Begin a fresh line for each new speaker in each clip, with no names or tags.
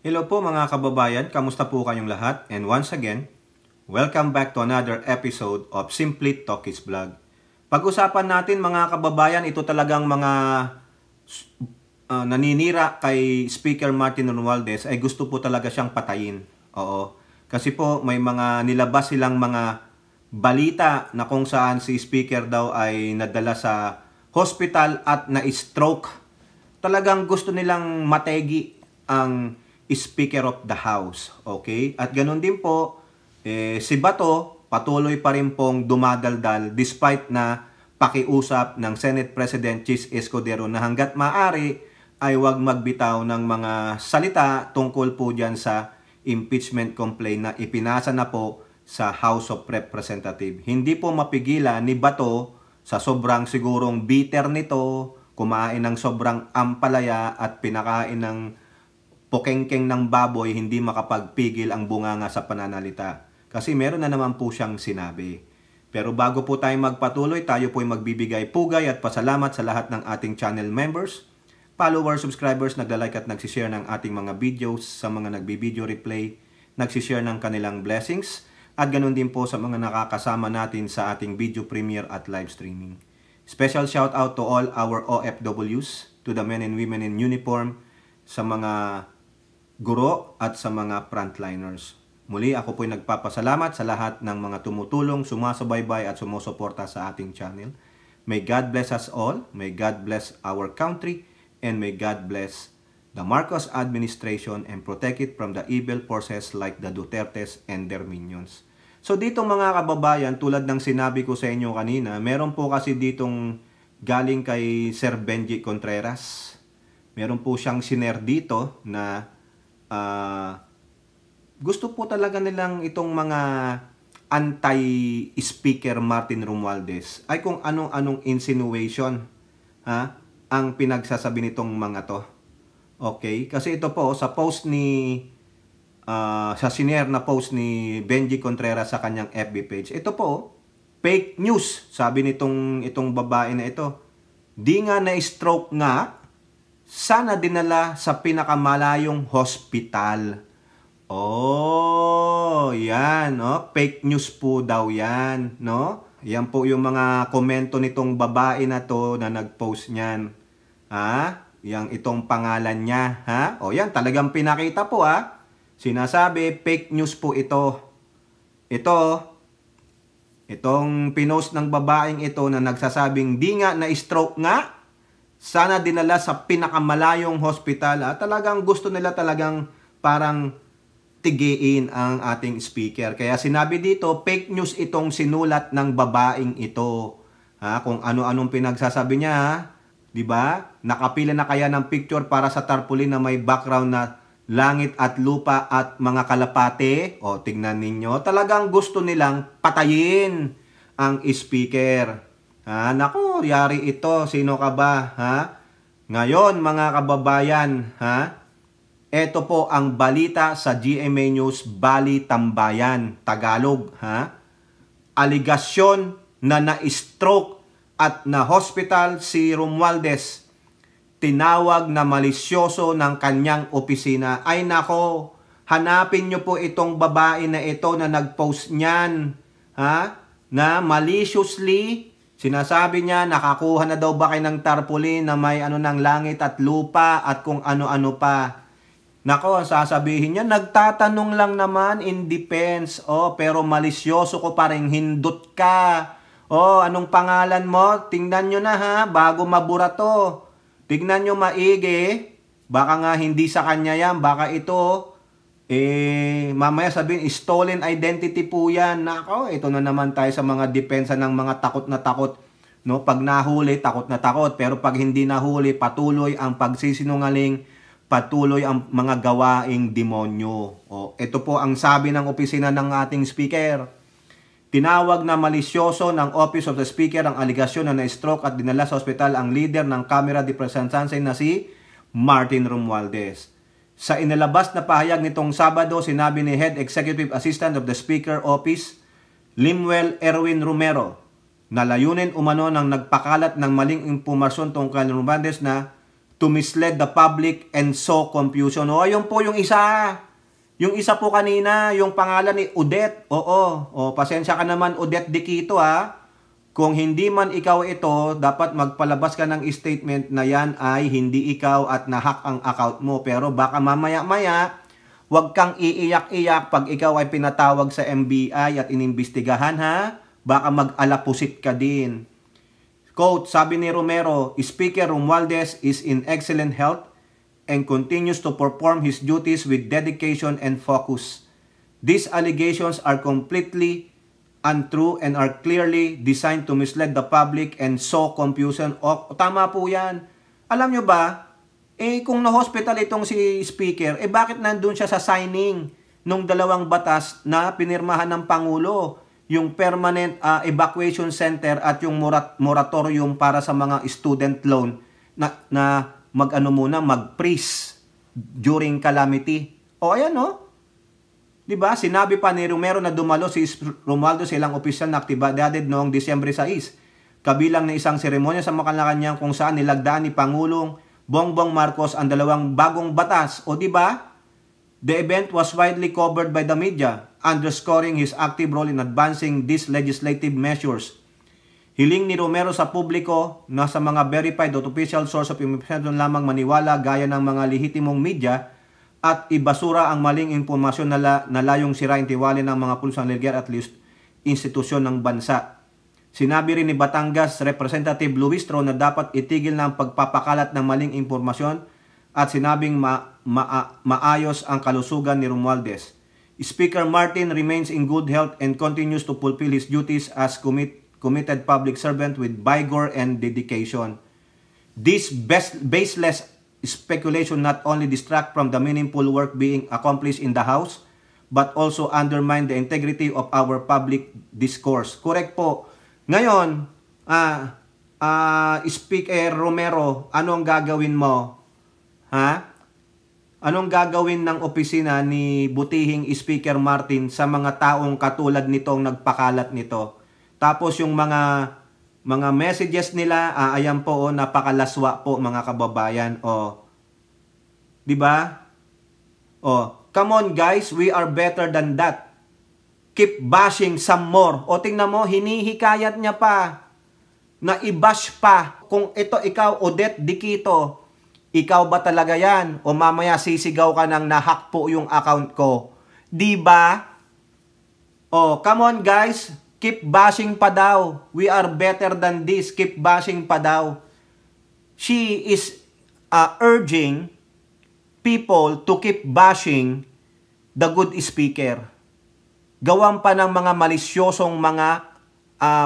Hello po mga kababayan, kamusta po kayong lahat? And once again, welcome back to another episode of Simply Talkies Vlog. Pag-usapan natin mga kababayan, ito talagang mga naninira kay Speaker Martin Romualdez ay gusto po talaga siyang patayin. Oo. Kasi po may mga nilabas silang mga balita na kung saan si Speaker daw ay nadala sa hospital at na-stroke. Talagang gusto nilang mategi ang Speaker of the House. Okay? At ganun din po, si Bato patuloy pa rin pong dumadaldal despite na pakiusap ng Senate President Chis Escudero na hanggat maaari ay wag magbitaw ng mga salita tungkol po dyan sa impeachment complaint na ipinasa na po sa House of Representatives. Hindi po mapigilan ni Bato sa sobrang sigurong bitter nito, kumain ng sobrang ampalaya at pinakain ng pokengkeng ng baboy, hindi makapagpigil ang bunganga sa pananalita. Kasi meron na naman po siyang sinabi. Pero bago po tayo magpatuloy, tayo po ay magbibigay pugay at pasalamat sa lahat ng ating channel members, followers, subscribers, nagla-like at nagsishare ng ating mga videos, sa mga nagbi-video replay, nagsishare ng kanilang blessings, at ganun din po sa mga nakakasama natin sa ating video premiere at live streaming. Special shout out to all our OFWs, to the men and women in uniform, sa mga guro at sa mga frontliners. Muli ako po'y nagpapasalamat sa lahat ng mga tumutulong, sumasubaybay at sumusuporta sa ating channel. May God bless us all, may God bless our country, and may God bless the Marcos administration and protect it from the evil forces like the Dutertes and their minions. So dito mga kababayan, tulad ng sinabi ko sa inyo kanina, meron po kasi ditong galing kay Sir Benji Contreras. Meron po siyang siner dito na gusto po talaga nilang itong mga anti-speaker Martin Romualdez ay kung anong-anong insinuation ang pinagsasabi nitong mga to. Okay? Kasi ito po sa post ni sa siner na post ni Benji Contreras sa kanyang FB page. Ito po, fake news, sabi itong babae na ito. Di nga na-stroke nga, sana dinala sa pinakamalayong hospital. Oh, yan, no? Fake news po daw yan, no? Yan po yung mga komento nitong babae na to na nag-post niyan. Yang itong pangalan niya, O yan, talagang pinakita po, Sinasabi, fake news po ito. Itong pinost ng babaeng ito na nagsasabing di nga na-stroke nga, sana dinala sa pinakamalayong hospital. Talagang gusto nila talagang parang tigiin ang ating speaker. Kaya sinabi dito, fake news itong sinulat ng babaeng ito. Kung ano-anong pinagsasabi niya, di ba? Nakapila na kaya ng picture para sa tarpaulin na may background na langit at lupa at mga kalapate? O, tignan ninyo. Talagang gusto nilang patayin ang speaker. Naku, yari ito. Sino ka ba? Ngayon, mga kababayan, ito po ang balita sa GMA News Bali Tambayan, Tagalog, Aligasyon na na-stroke at na-hospital si Romualdez. Tinawag na malisyoso ng kanyang opisina. Ay nako, hanapin nyo po itong babae na ito na nag-post niyan, na maliciously sinasabi niya, nakakuha na daw ba kayo ng tarpaulin na may ng langit at lupa at kung ano-ano pa. Nako, ang sasabihin niya, nagtatanong lang naman in defense. Pero malisyoso ko pa rin, hindot ka. Anong pangalan mo? Tingnan nyo na bago mabura to. Tingnan nyo maigi. Baka nga hindi sa kanya yan, baka ito, mamaya sabihin, stolen identity po yan. Nako, ito na naman tayo sa mga depensa ng mga takot na takot. No? Pag nahuli, takot na takot. Pero pag hindi nahuli, patuloy ang pagsisinungaling, patuloy ang mga gawaing demonyo. Ito po ang sabi ng opisina ng ating speaker. Tinawag na malisyoso ng Office of the Speaker ang aligasyon na na-stroke at dinala sa ospital ang leader ng Kamara de Representantes na si Martin Romualdez. Sa inilabas na pahayag nitong Sabado, sinabi ni Head Executive Assistant of the Speaker Office, Limuel Erwin Romero, na layunin umano ng nagpakalat ng maling impormasyon tungkol kay Romualdez na to mislead the public and sow confusion. O, ayun po yung isa. Yung isa po kanina, yung pangalan ni Odette. Oo, pasensya ka naman Odette Diquito ha. Kung hindi man ikaw ito, dapat magpalabas ka ng statement na yan ay hindi ikaw at nahack ang account mo. Pero baka mamaya-maya, huwag kang iiyak-iyak pag ikaw ay pinatawag sa NBI at inimbestigahan ha. Baka mag-alapusit ka din. Quote, sabi ni Romero, Speaker Romualdez is in excellent health and continues to perform his duties with dedication and focus. These allegations are completely untrue and are clearly designed to mislead the public and sow confusion. O, tama po yan. Alam nyo ba, kung na-hospital itong si Speaker, bakit nandun siya sa signing nung dalawang batas na pinirmahan ng Pangulo? Yung Permanent Evacuation Center at yung moratorium para sa mga student loan na mag-freeze during calamity. O, ayan o. Diba? Sinabi pa ni Romero na dumalo si Romualdez sa ilang opisyal na aktibidad noong Disyembre 6, kabilang na isang seremonya sa Malacanang kung saan nilagdaan ni Pangulong Bongbong Marcos ang dalawang bagong batas. O diba? The event was widely covered by the media, underscoring his active role in advancing these legislative measures. Hiling ni Romero sa publiko na sa mga verified at official source of information lamang maniwala gaya ng mga lehitimong media at ibasura ang maling impormasyon na layong sirain tiwala ng mga pulisang legal at institusyon ng bansa. Sinabi rin ni Batangas Representative Luis Tro na dapat itigil na ang pagpapakalat ng maling impormasyon at sinabing maayos ang kalusugan ni Romualdez. Speaker Martin remains in good health and continues to fulfill his duties as committed public servant with vigor and dedication. This baseless speculation not only distract from the meaningful work being accomplished in the House, but also undermine the integrity of our public discourse. Correct po. Ngayon, Speaker Romero, ano ang gagawin mo? Ha? Anong gagawin ng opisina ni butihing Speaker Martin sa mga taong katulad nitong nagpakalat nito? Tapos yung mga messages nila, ayan po, napakalaswa po mga kababayan. Di ba? Come on guys, we are better than that. Keep bashing some more. Tingnan mo, hinihikayat niya pa na i-bash pa. Kung ito ikaw, Odette Diquito, ikaw ba talaga yan? O mamaya sisigaw ka ng nahack po yung account ko. Di ba? Come on guys, keep bashing pa daw. We are better than this. Keep bashing pa daw. She is urging people to keep bashing the good speaker. Gawan pa ng mga malisyosong mga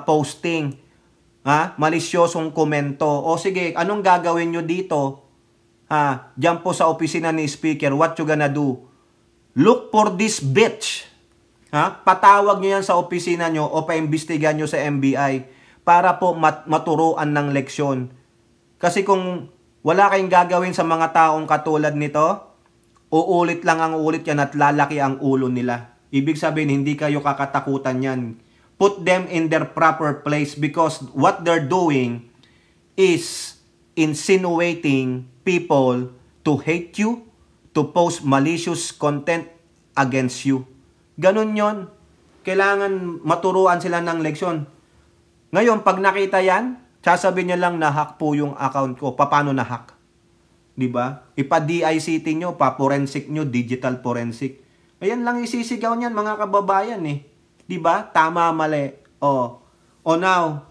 posting. Malisyosong komento. O sige, anong gagawin nyo dito? Diyan po sa opisina ni speaker, what you gonna do? Look for this bitch. Patawag nyo yan sa opisina nyo o paimbestigan nyo sa NBI para po maturuan ng leksyon. Kasi kung wala kayong gagawin sa mga taong katulad nito, uulit lang ang ulit yan at lalaki ang ulo nila. Ibig sabihin, hindi kayo kakatakutan yan. Put them in their proper place because what they're doing is insinuating people to hate you, to post malicious content against you. Ganun yon. Kailangan maturuan sila ng leksyon. Ngayon, pag nakita yan, sasabihin niya lang na-hack po yung account ko. Paano na-hack? Diba? Ipa-DICT nyo, pa-forensic nyo, digital forensic. Ayan lang isisigaw niyan mga kababayan eh. Diba? Tama, mali. Now,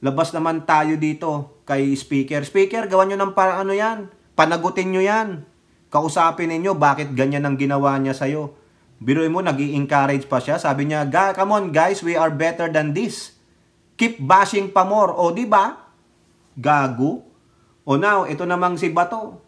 labas naman tayo dito kay speaker. Speaker, gawan nyo ng ano yan. Panagutin nyo yan. Kausapin ninyo bakit ganyan ang ginawa niya sa'yo. Biruin mo, nag-i-encourage pa siya. Sabi niya, come on guys, we are better than this. Keep bashing pa more. Diba? Gago. Now, ito namang si Bato.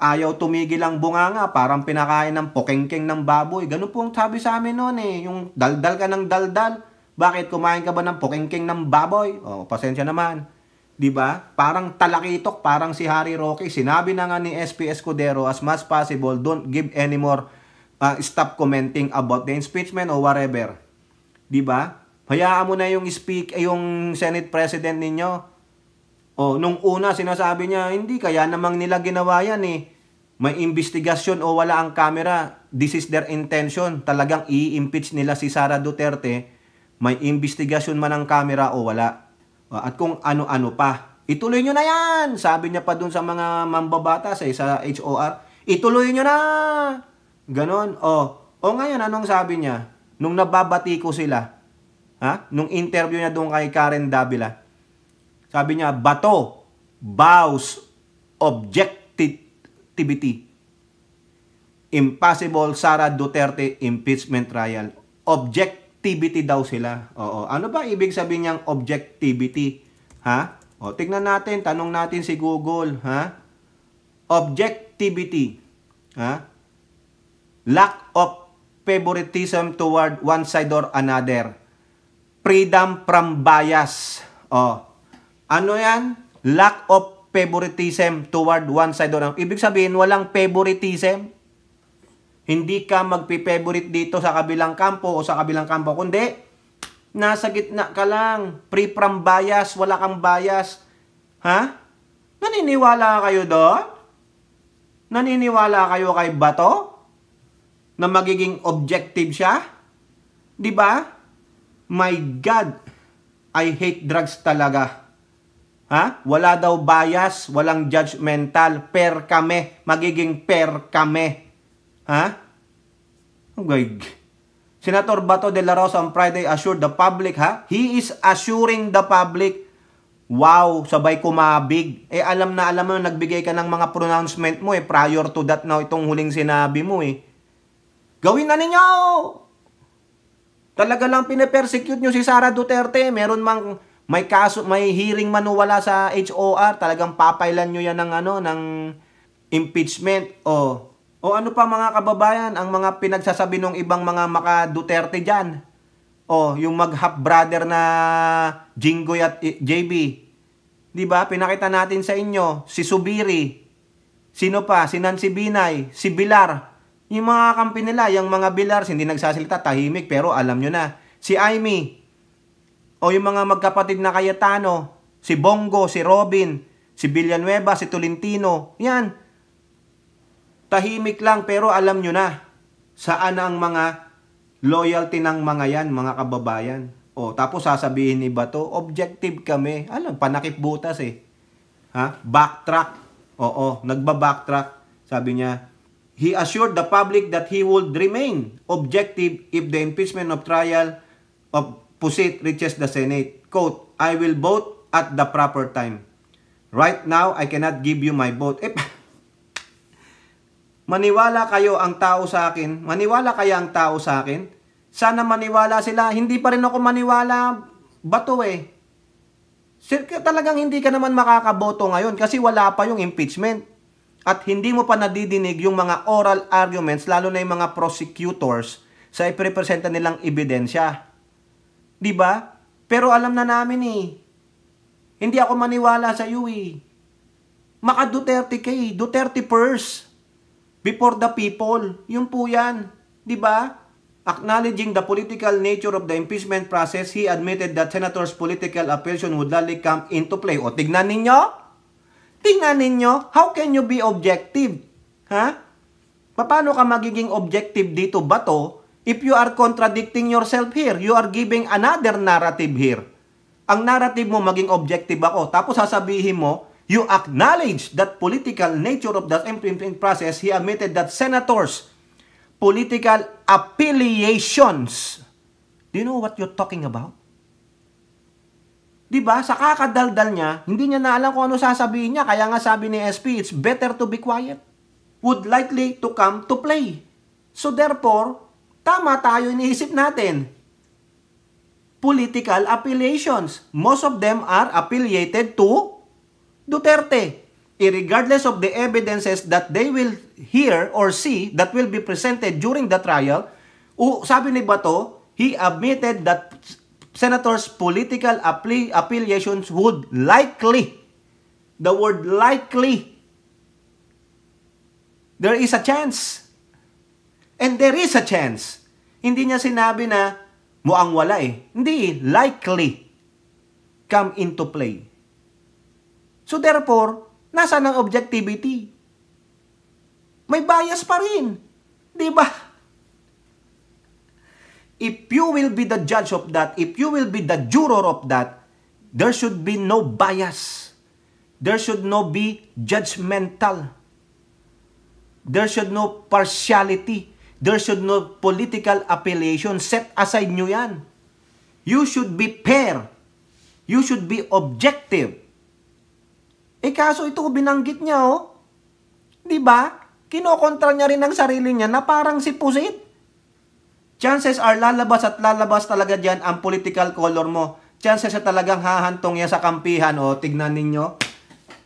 Ayaw tumigil ang bunganga, parang pinakain ng pokengkeng ng baboy. Ganun po ang sabi sa amin noon eh. Yung daldal ka ng daldal. Bakit kumain ka ba ng pokengkeng ng baboy? Pasensya naman. Diba? Parang talakitok, parang si Harry Roque. Sinabi na nga ni SP Escudero, as much possible, don't give any more stop commenting about the impeachment or whatever. Diba? Hayaan mo na yung Senate President ninyo. O, nung una sinasabi niya, hindi, kaya namang nila ginawa yan eh. May investigasyon o wala ang camera. This is their intention. Talagang i-impeach nila si Sara Duterte. May investigasyon man ang camera o wala. At kung ano-ano pa. Ituloy nyo na yan! Sabi niya pa dun sa mga mambabatas sa HOR. Ituloy nyo na! Ganon. O ngayon, anong sabi niya? Nung nababati ko sila, nung interview niya doon kay Karen Davila, sabi niya, bato, vows, objectivity. Impossible Sara Duterte impeachment trial. Objectivity daw sila. Oo. Ano ba ibig sabihin niyang objectivity? O, tignan natin, tanong natin si Google. Objectivity. Lack of favoritism toward one side or another. Freedom from bias. Ano yan? Lack of favoritism toward one side or another. Ibig sabihin, walang favoritism. Hindi ka magpi-favorite dito sa kabilang kampo o sa kabilang kampo. Kundi, nasa gitna ka lang. Free from bias. Wala kang bias. Naniniwala kayo doon? Naniniwala kayo kay Bato? Na magiging objective siya? Di ba? My God, I hate drugs talaga. Wala daw bias, walang judgmental, fair kami, magiging fair kami. Okay. Senator Bato de la Rosa on Friday assured the public, He is assuring the public. Wow, sabay kumabig. Alam mo, nagbigay ka ng mga pronouncement mo prior to that now, itong huling sinabi mo Gawin na ninyo! Talaga lang pinapersecute nyo si Sara Duterte. Meron mang may kaso, may hearing man o wala sa HOR, talagang papailan nyo yan ng impeachment. O ano pa mga kababayan, ang mga pinagsasabi ng ibang mga maka-Duterte dyan. Yung mag-half brother na Jinggoy at JB. Diba? Pinakita natin sa inyo, si Subiri. Sino pa? Si Nancy Binay, si Bilar. Yung mga kampi nila, yung mga Bilars, hindi nagsasalita, tahimik, pero alam nyo na. Si Amy, o yung mga magkapatid na Cayetano, si Bongo, si Robin, si Villanueva, si Tolentino, yan. Tahimik lang, pero alam nyo na saan ang mga loyalty ng mga yan, mga kababayan. Tapos sasabihin ni Bato, objective kami. Panakip butas Backtrack. Nagba-backtrack. Sabi niya, he assured the public that he would remain objective if the impeachment of trial of Pusit reaches the Senate. Quote, I will vote at the proper time. Right now, I cannot give you my vote. Maniwala kayo ang tao sa akin? Maniwala kaya ang tao sa akin? Sana maniwala sila. Hindi pa rin ako maniwala, Bato Talagang hindi ka naman makakaboto ngayon kasi wala pa yung impeachment. At hindi mo pa nadidinig yung mga oral arguments, lalo na yung mga prosecutors, sa iprepresenta nilang ebidensya. Diba? Pero alam na namin Hindi ako maniwala sa iyo Maka-Duterte kay, Duterte first. Before the people. Yung po yan. Diba? Acknowledging the political nature of the impeachment process, he admitted that senators' political affiliation would likely come into play. Tignan ninyo. Tingnan ninyo, how can you be objective? Paano ka magiging objective dito, Bato, if you are contradicting yourself here? You are giving another narrative here. Ang narrative mo, maging objective ako. Tapos sasabihin mo, you acknowledge that political nature of the impeachment process. He admitted that senators' political affiliations. Do you know what you're talking about? Diba? Sa kakadaldal niya, hindi niya na alam kung ano sasabihin niya. Kaya nga sabi ni SP, it's better to be quiet. Would likely to come to play. So therefore, tama tayo iniisip natin. Political affiliations. Most of them are affiliated to Duterte. Irregardless of the evidences that they will hear or see that will be presented during the trial, sabi ni Bato, he admitted that senators' political affiliations would likely, the word likely, there is a chance. And there is a chance. Hindi niya sinabi na muang wala Hindi, likely come into play. So therefore, nasaan ang objectivity? May bias pa rin. Di ba? If you will be the judge of that, if you will be the juror of that, there should be no bias. There should no be judgmental. There should no partiality. There should no political affiliation. Set aside nyo yan. You should be fair. You should be objective. Kaso ito binanggit niya, oh. Di ba? Kinokontra niya rin ang sarili niya na parang si Pusit. Chances are lalabas at lalabas talaga dyan ang political color mo. Chances are talagang hahantong yan sa kampihan, oh. Tignan ninyo.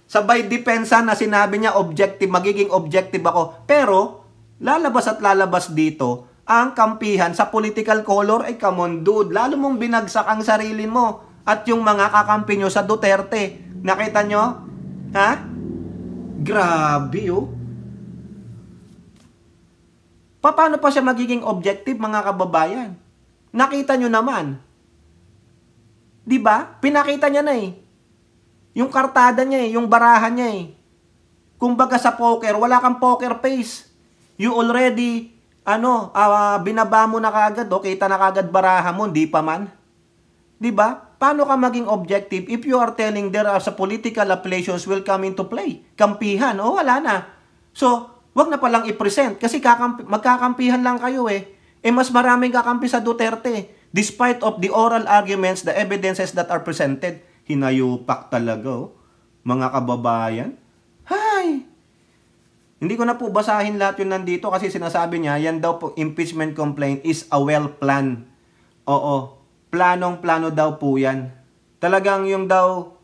Sabay depensa na sinabi niya objective, magiging objective ako. Pero, lalabas at lalabas dito, ang kampihan sa political color, come on dude, lalo mong binagsak ang sarili mo at yung mga kakampi nyo sa Duterte. Nakita nyo? Ha? Grabe, oh. Paano pa siya magiging objective, mga kababayan? Nakita nyo naman. Diba? Pinakita niya na eh. Yung kartada niya eh, yung barahan niya eh. Kumbaga sa poker, wala kang poker face. You already, binaba mo na kagad, kita na kagad barahan mo, di pa man. Diba? Paano ka maging objective if you are telling there are sa political affiliations will come into play? Kampihan, wala na. So, wag na palang i-present kasi magkakampihan lang kayo eh. Mas maraming kakampi sa Duterte. Despite of the oral arguments, the evidences that are presented, hinayupak talaga, mga kababayan. Hay! Hindi ko na po basahin lahat yun nandito kasi sinasabi niya, yan daw po, impeachment complaint is a well-planned. Oo, planong-plano daw po yan. Talagang yung daw,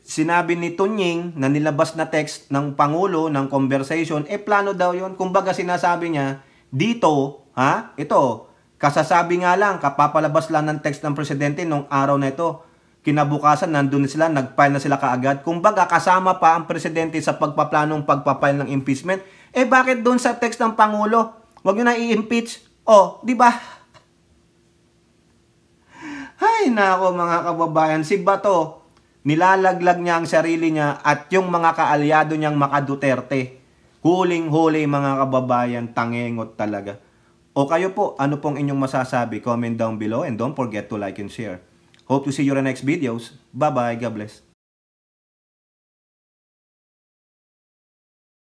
sinabi ni Tunying na nilabas na text ng Pangulo, ng conversation, plano daw yun. Kumbaga sinasabi niya, dito, ito, kasasabi nga lang, kapapalabas lang ng text ng Presidente nung araw na ito. Kinabukasan, nandun sila, nag-file na sila kaagad. Kumbaga, kasama pa ang Presidente sa pagpaplanong pagpapile ng impeachment. Bakit doon sa text ng Pangulo? Huwag nyo na i-impeach. Di ba? Ay, nako mga kababayan, si Bato, nilalaglag niya ang sarili niya at yung mga kaalyado niyang maka-Duterte. Huling-huli mga kababayan, tangengot talaga. O kayo po, ano pong inyong masasabi? Comment down below and don't forget to like and share. Hope to see you in the next videos. Bye-bye. God bless.